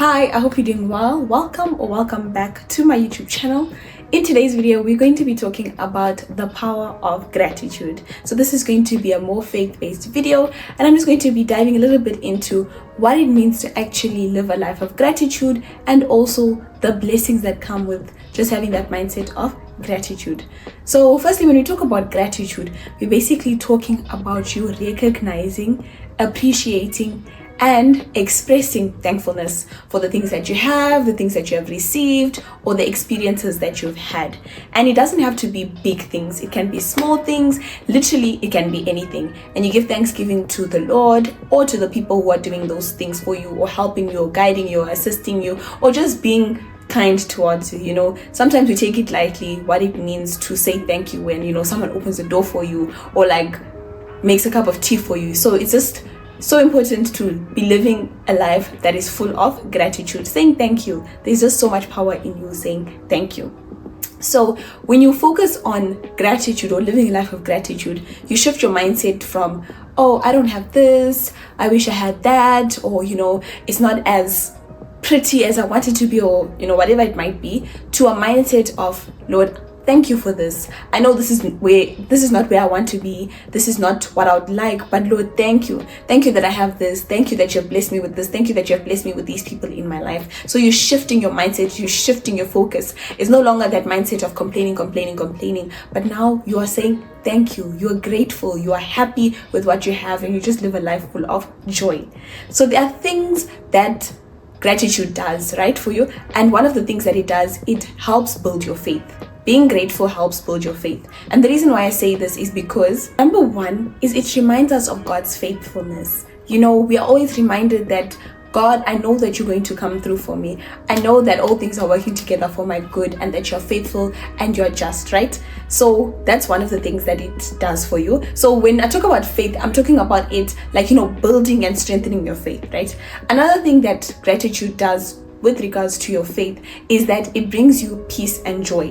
Hi, I hope you're doing well. Welcome or welcome back to my YouTube channel. In today's video, we're going to be talking about the power of gratitude. So this is going to be a more faith-based video, and I'm just going to be diving a little bit into what it means to actually live a life of gratitude and also the blessings that come with just having that mindset of gratitude. So firstly, when we talk about gratitude, we're basically talking about you recognizing, appreciating, and expressing thankfulness for the things that you have, the things that you have received, or the experiences that you've had. And it doesn't have to be big things. It can be small things. Literally, it can be anything. And you give thanksgiving to the Lord or to the people who are doing those things for you or helping you or guiding you or assisting you or just being kind towards you. Sometimes we take it lightly what it means to say thank you when, someone opens the door for you or makes a cup of tea for you. So it's just so important to be living a life that is full of gratitude, saying thank you. There's just so much power in you saying thank you. So when you focus on gratitude or living a life of gratitude, you shift your mindset from, oh, I don't have this, I wish I had that, or it's not as pretty as I want it to be, or whatever it might be, to a mindset of, Lord, thank you for this. I know this is not where I want to be. This is not what I would like, but Lord, thank you. Thank you that I have this. Thank you that you have blessed me with this. Thank you that you have blessed me with these people in my life. So you're shifting your mindset, you're shifting your focus. It's no longer that mindset of complaining, but now you are saying thank you. You are grateful. You are happy with what you have, and you just live a life full of joy. So there are things that gratitude does, right, for you. And one of the things that it does, it helps build your faith. Being grateful helps build your faith. And the reason why I say this is because, number one, is it reminds us of God's faithfulness. We are always reminded that, God, I know that you're going to come through for me. I know that all things are working together for my good and that you're faithful and you're just, right? So that's one of the things that it does for you. So when I talk about faith, I'm talking about it building and strengthening your faith, right? Another thing that gratitude does with regards to your faith is that it brings you peace and joy.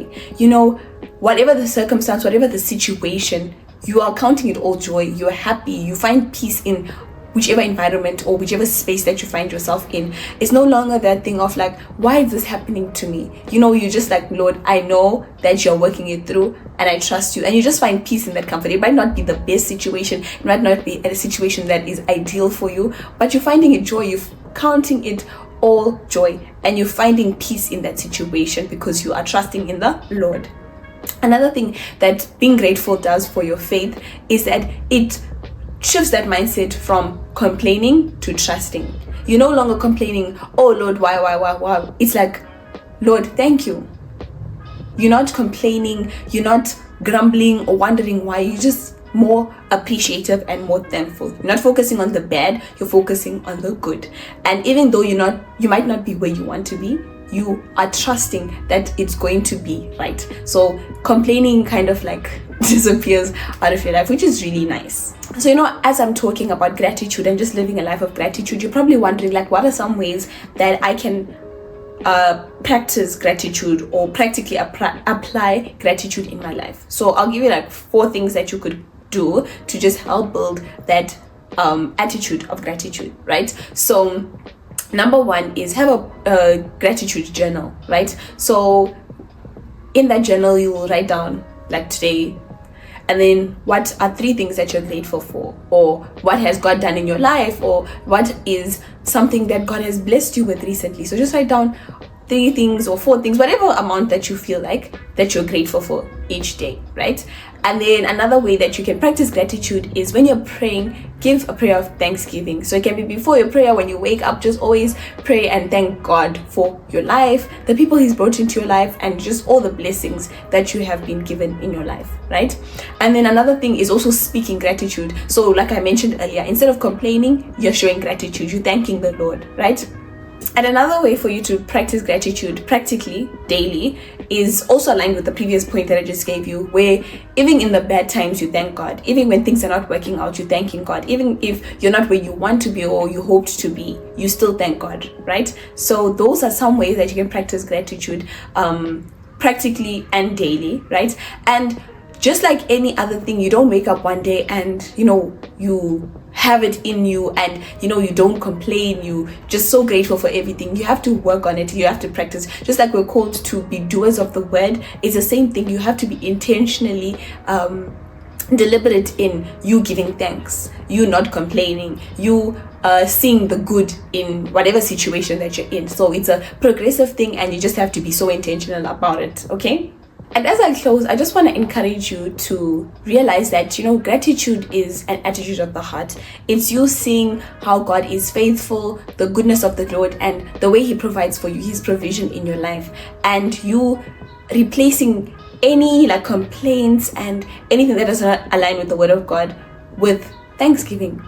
Whatever the circumstance, whatever the situation, you are counting it all joy. You're happy. You find peace in whichever environment or whichever space that you find yourself in. It's no longer that thing of why is this happening to me? You're just Lord, I know that you're working it through and I trust you. And you just find peace in that comfort. It might not be the best situation. It might not be a situation that is ideal for you, but you're finding it joy. You're counting it all joy, and you're finding peace in that situation because you are trusting in the Lord. Another thing that being grateful does for your faith is that it shifts that mindset from complaining to trusting. You're no longer complaining, oh Lord, why? It's Lord, thank you. You're not complaining, you're not grumbling or wondering why. You're just more appreciative and more thankful. You're not focusing on the bad, you're focusing on the good. And even though you might not be where you want to be, you are trusting that it's going to be right. So complaining kind of disappears out of your life, which is really nice. So as I'm talking about gratitude and just living a life of gratitude, you're probably wondering what are some ways that I can practice gratitude or practically apply gratitude in my life. So I'll give you 4 things that you could do to just help build that attitude of gratitude, right? So number 1 is have a gratitude journal, right? So in that journal you will write down today, and then what are 3 things that you're grateful for, or what has God done in your life, or what is something that God has blessed you with recently. So just write down 3 things or 4 things, whatever amount that you feel that you're grateful for each day, right? And then another way that you can practice gratitude is when you're praying, give a prayer of thanksgiving. So it can be before your prayer, when you wake up, just always pray and thank God for your life, the people He's brought into your life, and just all the blessings that you have been given in your life, right? And then another thing is also speaking gratitude. So like I mentioned earlier, instead of complaining, you're showing gratitude, you're thanking the Lord, right? And another way for you to practice gratitude practically daily is also aligned with the previous point that I just gave you, where even in the bad times you thank God. Even when things are not working out, you're thanking God. Even if you're not where you want to be or you hoped to be, you still thank God, right? So those are some ways that you can practice gratitude practically and daily, right? And just like any other thing, you don't wake up one day and you have it in you and you don't complain, you just so grateful for everything. You have to work on it, you have to practice. Just like we're called to be doers of the word, it's the same thing. You have to be intentionally deliberate in you giving thanks, you not complaining, you seeing the good in whatever situation that you're in. So it's a progressive thing and you just have to be so intentional about it. Okay. And as I close, I just want to encourage you to realize that, gratitude is an attitude of the heart. It's you seeing how God is faithful, the goodness of the Lord, and the way He provides for you, His provision in your life. And you replacing any complaints and anything that does not align with the Word of God with thanksgiving,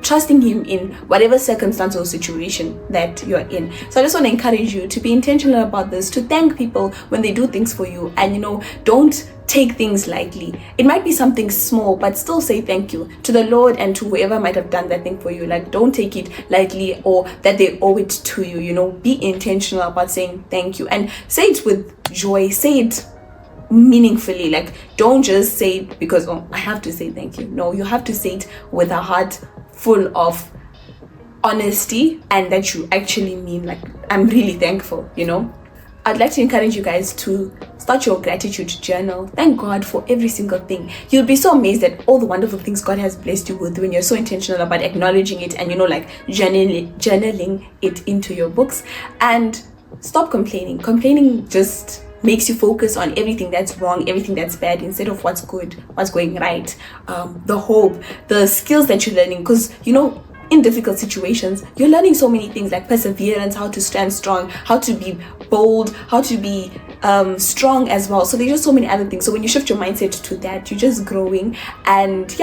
trusting Him in whatever circumstance or situation that you're in. So I just want to encourage you to be intentional about this, to thank people when they do things for you, and don't take things lightly. It might be something small, but still say thank you to the Lord and to whoever might have done that thing for you. Don't take it lightly or that they owe it to you. Be intentional about saying thank you and say it with joy, say it meaningfully. Don't just say it because I have to say thank you. No, you have to say it with a heart full of honesty and that you actually mean I'm really thankful. I'd like to encourage you guys to start your gratitude journal. Thank God for every single thing. You'll be so amazed at all the wonderful things God has blessed you with when you're so intentional about acknowledging it and journaling it into your books. And stop complaining. Complaining just makes you focus on everything that's wrong, everything that's bad, instead of what's good, what's going right, the hope, the skills that you're learning. Because in difficult situations, you're learning so many things like perseverance, how to stand strong, how to be bold, how to be strong as well. So there's just so many other things. So when you shift your mindset to that, you're just growing. And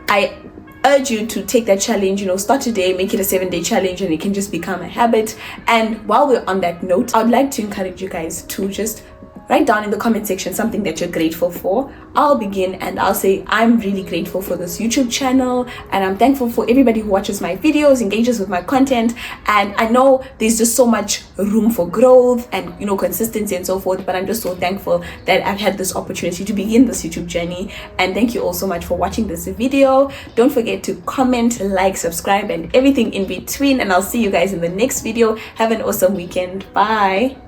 I urge you to take that challenge. Start today, make it a 7-day challenge, and it can just become a habit. And while we're on that note, I would like to encourage you guys to just write down in the comment section something that you're grateful for. I'll begin and I'll say I'm really grateful for this YouTube channel, and I'm thankful for everybody who watches my videos, engages with my content. And I know there's just so much room for growth and consistency and so forth, but I'm just so thankful that I've had this opportunity to begin this YouTube journey. And thank you all so much for watching this video. Don't forget to comment, like, subscribe, and everything in between, and I'll see you guys in the next video. Have an awesome weekend. Bye.